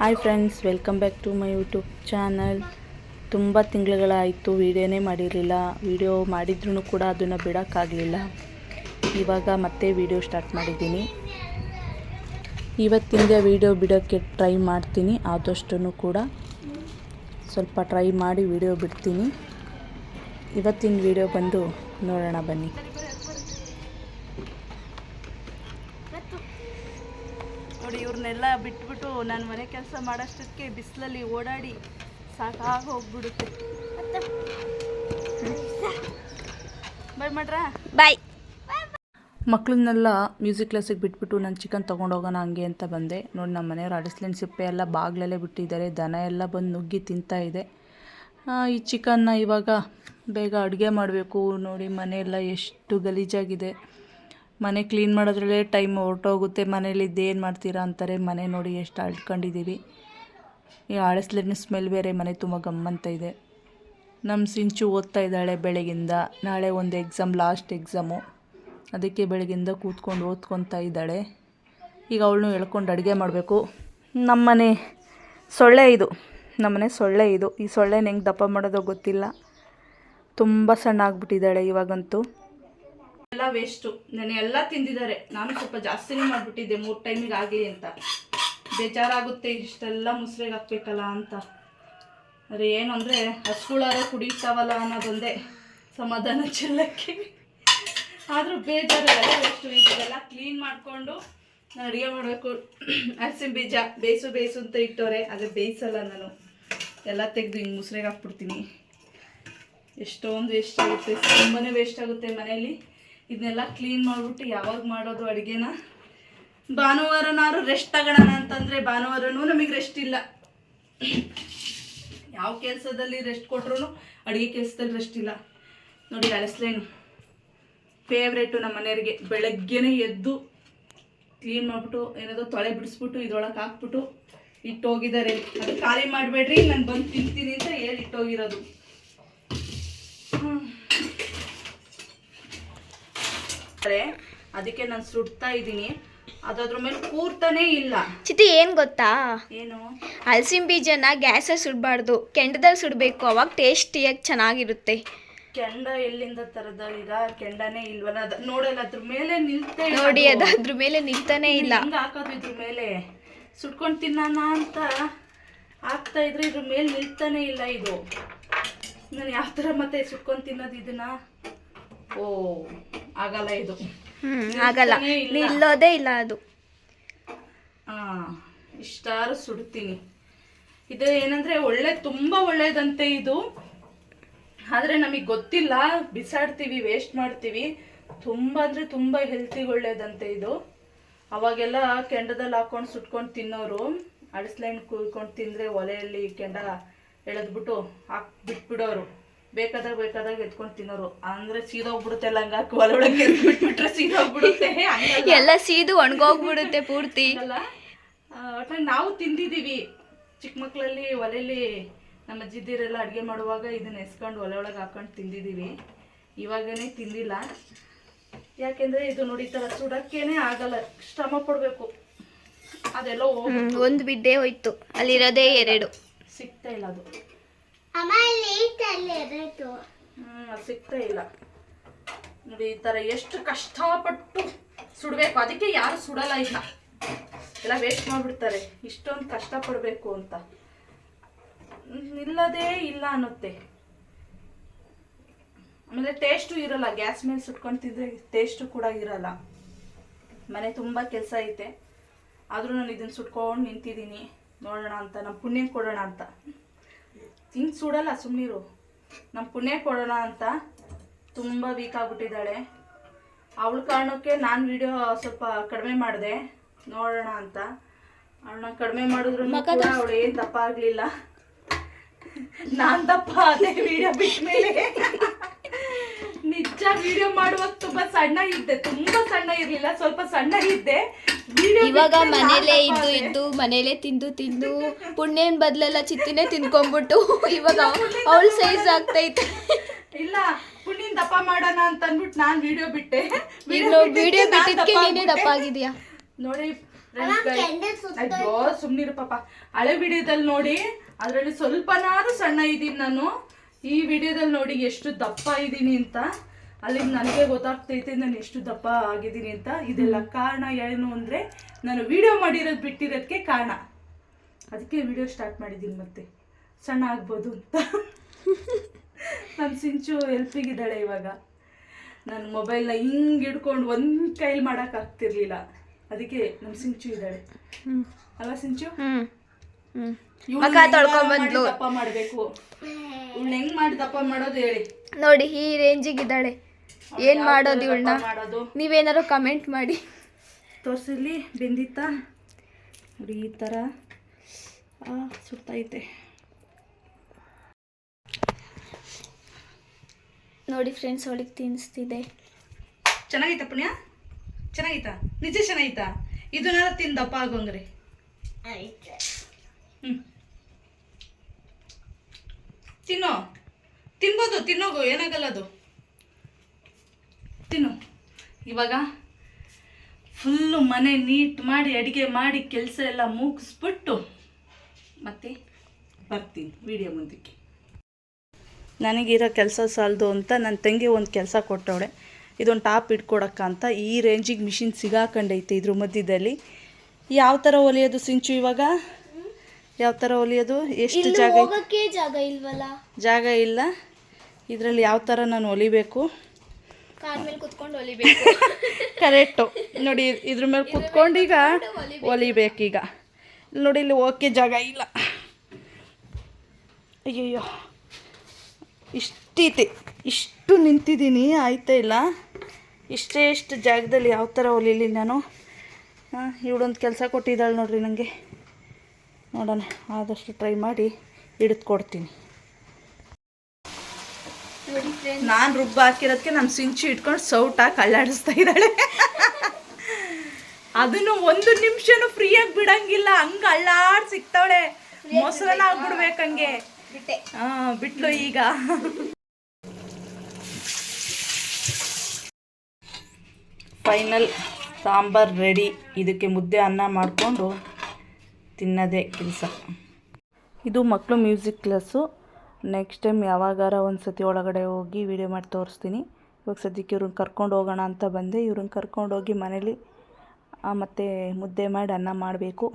Hi friends, welcome back to my YouTube channel. ತುಂಬ ತಿಂಗಳುಗಳಾಯಿತು ವೀಡಿಯೋನೇ ಮಾಡಿರಲಿಲ್ಲ. ವೀಡಿಯೋ ಮಾಡಿದ್ರೂ ಕೂಡ ಅದನ್ನು ಬಿಡೋಕ್ಕಾಗಲಿಲ್ಲ. ಇವಾಗ ಮತ್ತೆ ವೀಡಿಯೋ ಸ್ಟಾರ್ಟ್ ಮಾಡಿದ್ದೀನಿ. ಇವತ್ತಿಂದ ವೀಡಿಯೋ ಬಿಡೋಕ್ಕೆ ಟ್ರೈ ಮಾಡ್ತೀನಿ. ಆದಷ್ಟು ಕೂಡ ಸ್ವಲ್ಪ ಟ್ರೈ ಮಾಡಿ ವೀಡಿಯೋ ಬಿಡ್ತೀನಿ. ಇವತ್ತಿನ ವೀಡಿಯೋ ಬಂದು ನೋಡೋಣ ಬನ್ನಿ. ನೋಡಿ, ಇವ್ರನ್ನೆಲ್ಲ ಬಿಟ್ಬಿಟ್ಟು ನಾನು ಮನೆ ಕೆಲಸ ಮಾಡೋಷ್ಟಕ್ಕೆ ಬಿಸಿಲಲ್ಲಿ ಓಡಾಡಿ ಸಾಕಾಗಿ ಹೋಗ್ಬಿಡುತ್ತೆ. ಬಾಯ್ ಮಾಡ್ರಾ? ಬಾಯ್. ಮಕ್ಕಳನ್ನೆಲ್ಲ ಮ್ಯೂಸಿಕ್ ಕ್ಲಾಸಿಗೆ ಬಿಟ್ಬಿಟ್ಟು ನಾನು ಚಿಕನ್ ತೊಗೊಂಡೋಗೋಣ ಹಂಗೆ ಅಂತ ಬಂದೆ. ನೋಡಿ, ನಮ್ಮ ಮನೆಯವ್ರು ಅಡಿಸ್ಲೆನ್ ಸಿಪ್ಪೆ ಎಲ್ಲ ಬಾಗಿಲಲ್ಲೇ ಬಿಟ್ಟಿದ್ದಾರೆ. ದನ ಎಲ್ಲ ಬಂದು ನುಗ್ಗಿ ತಿಂತಾ ಇದೆ. ಈ ಚಿಕನ್ನ ಇವಾಗ ಬೇಗ ಅಡುಗೆ ಮಾಡಬೇಕು. ನೋಡಿ, ಮನೆಯೆಲ್ಲ ಎಷ್ಟು ಗಲೀಜಾಗಿದೆ. ಮನೆ ಕ್ಲೀನ್ ಮಾಡೋದ್ರಲ್ಲೇ ಟೈಮ್ ಹೊರಟೋಗುತ್ತೆ. ಮನೇಲಿದ್ದು ಏನು ಮಾಡ್ತೀರಾ ಅಂತಾರೆ. ಮನೆ ನೋಡಿ ಎಷ್ಟು ಅಳ್ಕೊಂಡಿದ್ದೀವಿ. ಈ ಅಳಿಸ್ಲಿನ ಸ್ಮೆಲ್ ಬೇರೆ ಮನೆ ತುಂಬ ಗಮ್ಮಂತ ಇದೆ. ನಮ್ಮ ಸಿಂಚು ಓದ್ತಾ ಇದ್ದಾಳೆ ಬೆಳಗಿಂದ. ನಾಳೆ ಒಂದು ಎಕ್ಸಾಮ್, ಲಾಸ್ಟ್ ಎಕ್ಸಾಮು. ಅದಕ್ಕೆ ಬೆಳಗಿಂದ ಕೂತ್ಕೊಂಡು ಓದ್ಕೊತಾ ಇದ್ದಾಳೆ. ಈಗ ಅವಳನ್ನು ಎಳ್ಕೊಂಡು ಅಡುಗೆ ಮಾಡಬೇಕು. ನಮ್ಮನೆ ಸೊಳ್ಳೆ ಇದು. ಈ ಸೊಳ್ಳೆನ ಹೆಂಗೆ ದಪ್ಪ ಮಾಡೋದೋ ಗೊತ್ತಿಲ್ಲ. ತುಂಬ ಸಣ್ಣ ಆಗಿಬಿಟ್ಟಿದ್ದಾಳೆ ಇವಾಗಂತೂ. ಎಲ್ಲ ವೇಸ್ಟು. ನಾನು ಎಲ್ಲ ತಿಂದಿದ್ದಾರೆ. ನಾನು ಸ್ವಲ್ಪ ಜಾಸ್ತಿನೇ ಮಾಡಿಬಿಟ್ಟಿದ್ದೆ 3 ಟೈಮಿಗೆ ಆಗಲಿ ಅಂತ. ಬೇಜಾರಾಗುತ್ತೆ, ಇಷ್ಟೆಲ್ಲ ಮುಸ್ರೆಗೆ ಹಾಕ್ಬೇಕಲ್ಲ ಅಂತ. ಆದರೆ ಏನು ಅಂದರೆ ಹಸುಗಳಾರ ಕುಡಿತಾವಲ್ಲ ಅನ್ನೋದೊಂದೇ ಸಮಾಧಾನ ಚೆಲ್ಲಕ್ಕೆ. ಆದರೂ ಬೇಜಾರು. ಎಲ್ಲ ವೇಸ್ಟು. ಇದೆಲ್ಲ ಕ್ಲೀನ್ ಮಾಡಿಕೊಂಡು ನಾನು ಅಡುಗೆ ಮಾಡಬೇಕು. ಹಸಿನ ಬೀಜ ಬೇಯಿಸು ಅಂತ ಇಟ್ಟವ್ರೆ. ಆದರೆ ಬೇಯಿಸಲ್ಲ ನಾನು. ಎಲ್ಲ ತೆಗೆದು ಹಿಂಗೆ ಮುಸ್ರೆಗೆ ಹಾಕ್ಬಿಡ್ತೀನಿ. ಎಷ್ಟೊಂದು ವೇಸ್ಟ್ ಆಗುತ್ತೆ, ತುಂಬಾ ವೇಸ್ಟ್ ಆಗುತ್ತೆ ಮನೆಯಲ್ಲಿ. ಇದನ್ನೆಲ್ಲ ಕ್ಲೀನ್ ಮಾಡಿಬಿಟ್ಟು ಯಾವಾಗ ಮಾಡೋದು ಅಡುಗೆನ? ಭಾನುವಾರನಾರು ರೆಸ್ಟ್ ತಗೊಳ್ಳೋಣ ಅಂತಂದರೆ ಭಾನುವಾರನೂ ನಮಗೆ ರೆಸ್ಟ್ ಇಲ್ಲ. ಯಾವ ಕೆಲಸದಲ್ಲಿ ರೆಸ್ಟ್ ಕೊಟ್ರೂ ಅಡುಗೆ ಕೆಲಸದಲ್ಲಿ ರೆಸ್ಟ್ ಇಲ್ಲ. ನೋಡಿ, ಅಳಸ್ಲೇನು ಫೇವ್ರೇಟು ನಮ್ಮ ಮನೆಯವರಿಗೆ. ಬೆಳಗ್ಗೆನೇ ಎದ್ದು ಕ್ಲೀನ್ ಮಾಡಿಬಿಟ್ಟು ಏನಾದರೂ ತೊಳೆ ಬಿಡಿಸ್ಬಿಟ್ಟು ಇದ್ರೊಳಗೆ ಹಾಕ್ಬಿಟ್ಟು ಇಟ್ಟೋಗಿದ್ದಾರೆ. ಅದು ಖಾಲಿ ಮಾಡಬೇಡ್ರಿ, ನಾನು ಬಂದು ತಿಂತೀನಿ ಅಂತ ಹೇಳಿ ಇಟ್ಟೋಗಿರೋದು. ಅದಕ್ಕೆ ನಾನು ಸುಡ್ತಾ ಇದ್ದೀನಿ. ಅದ್ರ ಮೇಲೆ ಕೂರ್ತಾನೇ ಇಲ್ಲ. ಚಿತಿ, ಏನ್ ಗೊತ್ತಾ? ಏನು? ಹಲಸಿನ ಬೀಜನ ಗ್ಯಾಸಲ್ಲಿ ಸುಡಬಾರ್ದು, ಕೆಂಡದಲ್ಲಿ ಸುಡಬೇಕು. ಅವಾಗ ಟೇಸ್ಟಿಯಾಗಿ ಚೆನ್ನಾಗಿರುತ್ತೆ. ಕೆಂಡ ಎಲ್ಲಿಂದ ತರದ? ಈಗ ಕೆಂಡನೇ ಇಲ್ವಲ್ಲ. ನೋಡಲ್ಲ, ಅದ್ರ ಮೇಲೆ ನಿಲ್ತೇ ನೋಡಿ, ಅದ್ರ ಮೇಲೆ ನಿಲ್ತಾನೆ ಇಲ್ಲ. ಹಂಗೆ ಹಾಕೋದು ಇದ್ರ ಮೇಲೆ ಸುಟ್ಕೊಂಡು ತಿನ್ನೋಣ ಅಂತ ಹಾಕ್ತಾ ಇದ್ರೆ ಇದ್ರ ಮೇಲೆ ನಿಲ್ತಾನೆ ಇಲ್ಲ. ಇದು ನಾನು ಯಾವ ಥರ ಮತ್ತೆ ಸುಟ್ಕೊಂಡು ತಿನ್ನೋದು ಇದನ್ನ? ಓ, ಆಗಲ್ಲ ಇದು. ಆಗಲ್ಲ, ನಿಲ್ಲೋದೇ ಇಲ್ಲ ಅದು. ಇಷ್ಟಾರು ಸುಡ್ತೀನಿ. ಇದು ಏನಂದ್ರೆ ತುಂಬ ಒಳ್ಳೇದಂತೆ ಇದು. ಆದರೆ ನಮಗೆ ಗೊತ್ತಿಲ್ಲ, ಬಿಸಾಡ್ತೀವಿ, ವೇಸ್ಟ್ ಮಾಡ್ತೀವಿ. ತುಂಬ ಅಂದರೆ ತುಂಬ ಹೆಲ್ತಿಗೆ ಒಳ್ಳೇದಂತೆ ಇದು. ಅವಾಗೆಲ್ಲ ಕೆಂಡದಲ್ಲಿ ಹಾಕೊಂಡು ಸುಟ್ಕೊಂಡು ತಿನ್ನೋರು. ಅಡಿಸ್ಲೈನ್ ಕುಯ್ಕೊಂಡು ತಿಂದರೆ ಒಲೆಯಲ್ಲಿ ಕೆಂಡ ಎಳೆದ್ಬಿಟ್ಟು ಬಿಟ್ಬಿಡೋರು. ಬೇಕಾದಾಗ ಎತ್ಕೊಂಡು ತಿನ್ನೋರು. ಅಂದರೆ ಸೀದೋಗ್ಬಿಡುತ್ತೆ ಎಲ್ಲ. ಹಂಗಾಕಿ ಒಲೆ ಒಳಗೆ ಬಿಟ್ಬಿಟ್ರೆ ಸೀದೋಗ್ಬಿಡುತ್ತೆ. ಎಲ್ಲ ಸೀದು ಒಣಗೋಗ್ಬಿಡುತ್ತೆ ಪೂರ್ತಿ. ಅಲ್ಲ, ಒಟ್ಟಾಗಿ ನಾವು ತಿಂದಿದ್ದೀವಿ ಚಿಕ್ಕ ಮಕ್ಕಳಲ್ಲಿ. ಒಲೆಯಲ್ಲಿ ನಮ್ಮ ಅಜ್ಜಿದಿರೆಲ್ಲ ಅಡುಗೆ ಮಾಡುವಾಗ ಇದನ್ನ ಎಸ್ಕೊಂಡು ಒಲೆ ಒಳಗೆ ಹಾಕೊಂಡು ತಿಂದಿದ್ದೀವಿ. ಇವಾಗನೇ ತಿಂದಿಲ್ಲ. ಯಾಕೆಂದರೆ ಇದು ನೋಡಿ, ಥರ ಸುಡೋಕ್ಕೇನೆ ಆಗಲ್ಲ, ಶ್ರಮ ಪಡಬೇಕು. ಅದೆಲ್ಲ ಒಂದು ಬಿದ್ದೇ ಹೋಯ್ತು, ಅಲ್ಲಿರೋದೇ 2. ಸಿಗ್ತಾ ಇಲ್ಲ ಅದು. ಅದು ಸಿಗ್ತಾ ಇಲ್ಲ ನೋಡಿ. ಈ ಥರ ಎಷ್ಟು ಕಷ್ಟಪಟ್ಟು ಸುಡಬೇಕು. ಅದಕ್ಕೆ ಯಾರು ಸುಡಲ್ಲ ಇಲ್ಲ, ಎಲ್ಲ ವೇಸ್ಟ್ ಮಾಡಿಬಿಡ್ತಾರೆ. ಇಷ್ಟೊಂದು ಕಷ್ಟಪಡಬೇಕು ಅಂತ ನಿಲ್ಲದೇ ಇಲ್ಲ ಅನ್ನುತ್ತೆ. ಆಮೇಲೆ ಟೇಸ್ಟು ಇರಲ್ಲ. ಗ್ಯಾಸ್ ಮೇಲೆ ಸುಟ್ಕೊಂಡು ತಿಂದರೆ ಟೇಸ್ಟು ಕೂಡ ಇರಲ್ಲ. ಮನೆ ತುಂಬ ಕೆಲಸ ಐತೆ, ಆದರೂ ನಾನು ಇದನ್ನು ಸುಟ್ಕೊಂಡು ನಿಂತಿದ್ದೀನಿ. ನೋಡೋಣ ಅಂತ, ನಮ್ಮ ಪುಣ್ಯ ಕೊಡೋಣ ಅಂತ. ಹಿಂಗೆ ಸುಡಲ್ಲ, ಸುಮ್ಮನಿರು. ನಮ್ಮ ಪುಣ್ಯ ಕೊಡೋಣ ಅಂತ. ತುಂಬ ವೀಕ್ ಆಗಿಬಿಟ್ಟಿದ್ದಾಳೆ. ಅವಳ ಕಾರಣಕ್ಕೆ ನಾನು ವಿಡಿಯೋ ಸ್ವಲ್ಪ ಕಡಿಮೆ ಮಾಡಿದೆ, ನೋಡೋಣ ಅಂತ. ಅವಳನ್ನ ಕಡಿಮೆ ಮಾಡಿದ್ರು ಅವಳು ಏನು ದಪ್ಪ ಆಗಲಿಲ್ಲ. ನಾನು ದಪ್ಪ ಅದೇ ವಿಡಿಯೋ ಬಿಟ್ಟ ಮೇಲೆ. ನಿಜ, ವಿಡಿಯೋ ಮಾಡುವಾಗ ತುಂಬ ಸಣ್ಣ ಇದ್ದೆ. ತುಂಬ ಸಣ್ಣ ಇರಲಿಲ್ಲ, ಸ್ವಲ್ಪ ಸಣ್ಣ ಇದ್ದೆ. ಇವಾಗ ಮನೇಲೆ ಇದ್ದು ಮನೇಲೆ ತಿಂದು ಪುಣ್ಯನ ಬದಲೆಲ್ಲ ಚಿತ್ತಿನೇ ತಿನ್ಕೊಂಡ್ಬಿಟ್ಟು ಇವಾಗ ಅವಳ ಸೈಜ್ ಆಗ್ತೈತೆ. ಇಲ್ಲ, ಪುಣ್ಯನ ದಪ್ಪ ಮಾಡೋಣ ಅಂತ ಅಂದ್ಬಿಟ್ಟು ನಾನು ವಿಡಿಯೋ ಬಿಟ್ಟೆ. ವಿಡಿಯೋ ಬಿಟ್ಟಿದ್ದಕ್ಕೆ ನೀನೇ ದಪ್ಪ ಆಗಿದ್ಯಾ ನೋಡಿ. ಅಯ್ಯೋ ಸುಮ್ನಿರು ಪಾಪ. ಹಳೆ ವಿಡಿಯೋದಲ್ಲಿ ನೋಡಿ ಅದರಲ್ಲಿ ಸ್ವಲ್ಪನಾದ್ರೂ ಸಣ್ಣ ಇದ್ದೀನಿ ನಾನು. ಈ ವಿಡಿಯೋದಲ್ಲಿ ನೋಡಿ ಎಷ್ಟು ದಪ್ಪ ಇದ್ದೀನಿ ಅಂತ. ಅಲ್ಲಿಗೆ ನನಗೆ ಗೊತ್ತಾಗ್ತೈತೆ ನಾನು ಎಷ್ಟು ದಪ್ಪ ಆಗಿದ್ದೀನಿ ಅಂತ. ಇದೆಲ್ಲ ಕಾರಣ ಏನು ಅಂದರೆ ನಾನು ವಿಡಿಯೋ ಮಾಡಿರೋದು ಬಿಟ್ಟಿರೋದಕ್ಕೆ ಕಾರಣ. ಅದಕ್ಕೆ ವಿಡಿಯೋ ಸ್ಟಾರ್ಟ್ ಮಾಡಿದ್ದೀನಿ ಮತ್ತೆ ಸಣ್ಣ ಆಗ್ಬೋದು ಅಂತ. ನನ್ನ ಸಿಂಚು ಹೆಲ್ಪಿಗಿದ್ದಾಳೆ ಇವಾಗ. ನಾನು ಮೊಬೈಲ್ನ ಹಿಂಗೆ ಹಿಡ್ಕೊಂಡು ಒಂದು ಕೈಲಿ ಮಾಡೋಕ್ಕಾಗ್ತಿರ್ಲಿಲ್ಲ. ಅದಕ್ಕೆ ನಮ್ಮ ಸಿಂಚು ಇದ್ದಾಳೆ ಅಲ್ವಾ ಸಿಂಚು? ದಪ್ಪ ಮಾಡಬೇಕು. ಇವಳು ಹೆಂಗ್ ಮಾಡಿ ದಪ್ಪ ಮಾಡೋದು ಹೇಳಿ ನೋಡಿ. ಈ ರೇಂಜಿಗೆ ಇದ್ದಾಳೆ. ಏನ್ ಮಾಡೋದು ಇವಳನ್ನ? ನೀವೇನಾರು ಕಮೆಂಟ್ ಮಾಡಿ ತೋರಿಸಿರ್ಲಿ. ಬೆಂದಿತ್ತಾ ನೋಡಿ ಈ ಥರ ಸುತ್ತೈತೆ ನೋಡಿ ಫ್ರೆಂಡ್ಸ್. ಅವಳಿಗೆ ತಿನ್ನಿಸ್ತಿದೆ. ಚೆನ್ನಾಗಿತ್ತ ಪುಣ್ಯ? ಚೆನ್ನಾಗಿತ್ತಾ? ನಿಜ ಚೆನ್ನಾಗಿತ್ತಾ? ಇದನ್ನೆಲ್ಲ ತಿಂದು ದಪ್ಪ ಆಗೋಂಗ್ರಿ. ತಿನ್ನೋ, ತಿನ್ಬೋದು, ತಿನ್ನೋಗು, ಏನಾಗಲ್ಲ ಅದು. ತಿನ್ನು. ಇವಾಗ ಫುಲ್ಲು ಮನೆ ನೀಟ್ ಮಾಡಿ ಅಡುಗೆ ಮಾಡಿ ಕೆಲಸ ಎಲ್ಲ ಮುಗಿಸ್ಬಿಟ್ಟು ಮತ್ತೆ ಬರ್ತೀನಿ ವಿಡಿಯೋ ಮುಂದಕ್ಕೆ. ನನಗಿರೋ ಕೆಲಸ ಸಾಲದು ಅಂತ ನನ್ನ ತಂಗಿ ಒಂದು ಕೆಲಸ ಕೊಟ್ಟವಳೆ. ಇದೊಂದು ಟಾಪ್ ಇಟ್ಕೊಡಕ್ಕ ಅಂತ. ಈ ರೇಂಜಿಗೆ ಮಿಷಿನ್ ಸಿಗಾಕೊಂಡೈತೆ ಇದ್ರ ಮಧ್ಯದಲ್ಲಿ. ಯಾವ ಥರ ಹೊಲಿಯೋದು ಸಿಂಚು ಇವಾಗ? ಯಾವ ಥರ ಹೊಲಿಯೋದು? ಎಷ್ಟು ಜಾಗ ಇಲ್ವಲ್ಲ? ಜಾಗ ಇಲ್ಲ. ಇದರಲ್ಲಿ ಯಾವ ಥರ ನಾನು ಹೊಲಿಬೇಕು? ಕಾರ್ ಮೇಲೆ ಕುತ್ಕೊಂಡು ಹೊಲಿಬೇಕು. ಕರೆಕ್ಟು. ನೋಡಿ ಇದ್ರ ಮೇಲೆ ಕುತ್ಕೊಂಡು ಈಗ ಹೊಲಿಬೇಕೀಗ. ನೋಡಿ ಇಲ್ಲಿ ಓಕೆ ಜಾಗ ಇಲ್ಲ. ಅಯ್ಯಯ್ಯೋ ಇಷ್ಟೈತೆ, ಇಷ್ಟು ನಿಂತಿದ್ದೀನಿ ಆಯ್ತಾ ಇಲ್ಲ. ಇಷ್ಟು ಜಾಗದಲ್ಲಿ ಯಾವ ಥರ ಹೊಲಿಲಿ ನಾನು? ಇವಳೊಂದು ಕೆಲಸ ಕೊಟ್ಟಿದ್ದಾಳೆ ನೋಡ್ರಿ ನನಗೆ. ನೋಡೋಣ, ಆದಷ್ಟು ಟ್ರೈ ಮಾಡಿ ಹಿಡಿದು ಕೊಡ್ತೀನಿ. ನಾನು ರುಬ್ಬ ಹಾಕಿರೋದಕ್ಕೆ ನಮ್ಮ ಸಿಂಚು ಇಟ್ಕೊಂಡು ಸೌಟಾಗಿ ಅಳ್ಳಾಡಿಸ್ತಾ ಇದ್ದಾಳೆ. ಅದನ್ನು ಒಂದು ನಿಮಿಷನೂ ಫ್ರೀಯಾಗಿ ಬಿಡಂಗಿಲ್ಲ. ಹಂಗೆ ಅಳ್ಳಾಡ್ ಸಿಗ್ತಾವಳೆ. ಮೊಸರನ್ನ ಆಗ್ಬಿಡ್ಬೇಕಂಗೆ. ಬಿಟ್ಲು ಈಗ. Final sambar ready. ಇದಕ್ಕೆ ಮುದ್ದೆ ಅನ್ನ ಮಾಡಿಕೊಂಡು ತಿನ್ನೋದೇ ಕೆಲಸ. ಇದು ಮಕ್ಕಳು ಮ್ಯೂಸಿಕ್ ಕ್ಲಾಸು. ನೆಕ್ಸ್ಟ್ ಟೈಮ್ ಯಾವಾಗಾರ ಒಂದು ಸತಿ ಒಳಗಡೆ ಹೋಗಿ ವಿಡಿಯೋ ಮಾಡಿ ತೋರಿಸ್ತೀನಿ. ಇವಾಗ ಸದ್ಯಕ್ಕೆ ಇವ್ರನ್ನ ಕರ್ಕೊಂಡು ಹೋಗೋಣ ಅಂತ ಬಂದೆ. ಇವ್ರನ್ನ ಕರ್ಕೊಂಡೋಗಿ ಮನೇಲಿ ಮತ್ತು ಮುದ್ದೆ ಮಾಡಿ ಅನ್ನ ಮಾಡಬೇಕು.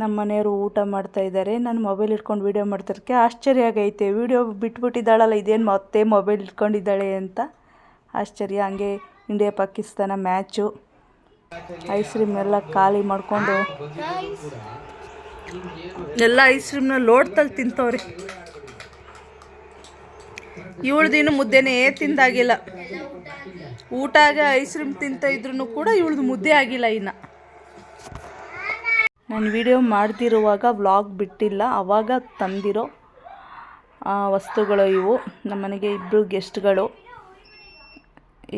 ನಮ್ಮ ಮನೆಯವರು ಊಟ ಮಾಡ್ತಾಯಿದ್ದಾರೆ. ನಾನು ಮೊಬೈಲ್ ಇಟ್ಕೊಂಡು ವೀಡಿಯೋ ಮಾಡ್ತಿರೋಕ್ಕೆ ಆಶ್ಚರ್ಯ ಆಗೈತೆ. ವೀಡಿಯೋ ಬಿಟ್ಬಿಟ್ಟಿದ್ದಾಳಲ್ಲ, ಇದೇನು ಮತ್ತೆ ಮೊಬೈಲ್ ಇಟ್ಕೊಂಡಿದ್ದಾಳೆ ಅಂತ ಆಶ್ಚರ್ಯ. ಹಂಗೆ India Pakistan match. Ice cream ಎಲ್ಲ ಖಾಲಿ ಮಾಡಿಕೊಂಡು ಎಲ್ಲ ಐಸ್ ಕ್ರೀಮ್ನ ಲೋಡ್ತಲ್ಲಿ ತಿಂತವ್ರಿ. ಇವಳ್ದಿನ್ನು ಮುದ್ದೆನೇ ತಿಂದಾಗಿಲ್ಲ. ಊಟಾಗ ಐಸ್ ಕ್ರೀಮ್ ತಿಂತ ಇದ್ರೂ ಕೂಡ ಇವಳ್ದು ಮುದ್ದೆ ಆಗಿಲ್ಲ ಇನ್ನು. ನಾನು ವಿಡಿಯೋ ಮಾಡ್ತಿರುವಾಗ ವ್ಲಾಗ್ ಬಿಟ್ಟಿಲ್ಲ. ಆವಾಗ ತಂದಿರೋ ವಸ್ತುಗಳು ಇವು. ನಮ್ಮ ಮನೆಗೆ 2 ಗೆಸ್ಟ್ಗಳು.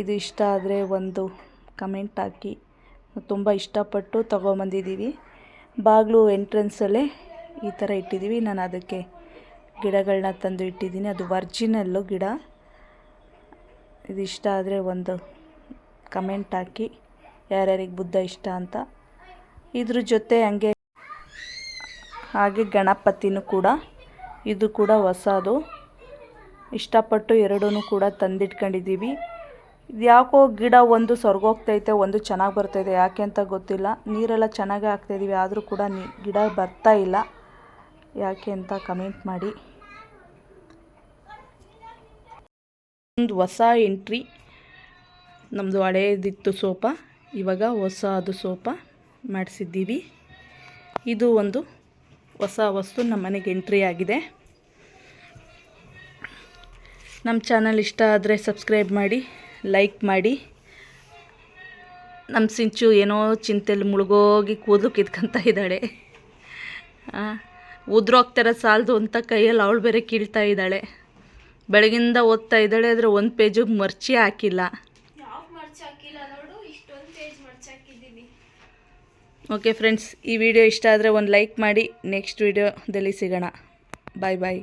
ಇದು ಇಷ್ಟ ಆದರೆ ಒಂದು ಕಮೆಂಟ್ ಹಾಕಿ. ತುಂಬ ಇಷ್ಟಪಟ್ಟು ತೊಗೊಂಬಂದಿದ್ದೀವಿ. ಬಾಗಿಲು ಎಂಟ್ರೆನ್ಸಲ್ಲೇ ಈ ಥರ ಇಟ್ಟಿದ್ದೀವಿ. ನಾನು ಅದಕ್ಕೆ ಗಿಡಗಳನ್ನ ತಂದು ಇಟ್ಟಿದ್ದೀನಿ. ಅದು ವರ್ಜಿನಲ್ಲು ಗಿಡ. ಇದು ಇಷ್ಟ ಆದರೆ ಒಂದು ಕಮೆಂಟ್ ಹಾಕಿ ಯಾರ್ಯಾರಿಗೆ ಬುದ್ಧ ಇಷ್ಟ ಅಂತ. ಇದ್ರ ಜೊತೆ ಹಾಗೆ ಗಣಪತಿನೂ ಕೂಡ. ಇದು ಕೂಡ ಹೊಸದು. ಇಷ್ಟಪಟ್ಟು ಎರಡೂ ಕೂಡ ತಂದಿಟ್ಕೊಂಡಿದ್ದೀವಿ. ಇದು ಯಾಕೋ ಗಿಡ ಒಂದು ಸೊರ್ಗೋಗ್ತೈತೆ, ಒಂದು ಚೆನ್ನಾಗಿ ಬರ್ತೈತೆ. ಯಾಕೆ ಅಂತ ಗೊತ್ತಿಲ್ಲ. ನೀರೆಲ್ಲ ಚೆನ್ನಾಗೇ ಹಾಕ್ತಾಯಿದ್ದೀವಿ, ಆದರೂ ಕೂಡ ಗಿಡ ಬರ್ತಾ ಇಲ್ಲ. ಯಾಕೆ ಅಂತ ಕಮೆಂಟ್ ಮಾಡಿ. ಒಂದು ಹೊಸ ಎಂಟ್ರಿ. ನಮ್ಮದು ಹಳೇದಿತ್ತು ಸೋಫ, ಇವಾಗ ಹೊಸದು ಸೋಫ ಮಾಡಿಸಿದ್ದೀವಿ. ಇದು ಒಂದು ಹೊಸ ವಸ್ತು ನಮ್ಮ ಮನೆಗೆ ಎಂಟ್ರಿ ಆಗಿದೆ. ನಮ್ಮ ಚಾನಲ್ ಇಷ್ಟ ಆದರೆ ಸಬ್ಸ್ಕ್ರೈಬ್ ಮಾಡಿ, ಲೈಕ್ ಮಾಡಿ. ನಮ್ಮ ಸಿಂಚು ಏನೋ ಚಿಂತೆಯಲ್ಲಿ ಮುಳುಗೋಗಿ ಕೂದಲು ಕಿತ್ಕೊಂತ ಇದ್ದಾಳೆ. ಉದ್ರೋಗ್ತಾರ ಸಾಲದು ಅಂತ ಕೈಯಲ್ಲಿ ಅವಳು ಬೇರೆ ಕೀಳ್ತಾ ಇದ್ದಾಳೆ. ಬೆಳಗಿಂದ ಓದ್ತಾ ಇದ್ದಾಳೆ, ಆದರೆ ಒಂದು ಪೇಜಿಗೆ ಮರ್ಚಿ ಹಾಕಿಲ್ಲ. ಓಕೆ ಫ್ರೆಂಡ್ಸ್, ಈ ವಿಡಿಯೋ ಇಷ್ಟ ಆದರೆ ಒಂದು ಲೈಕ್ ಮಾಡಿ. ನೆಕ್ಸ್ಟ್ ವಿಡಿಯೋದಲ್ಲಿ ಸಿಗೋಣ. ಬಾಯ್ ಬಾಯ್.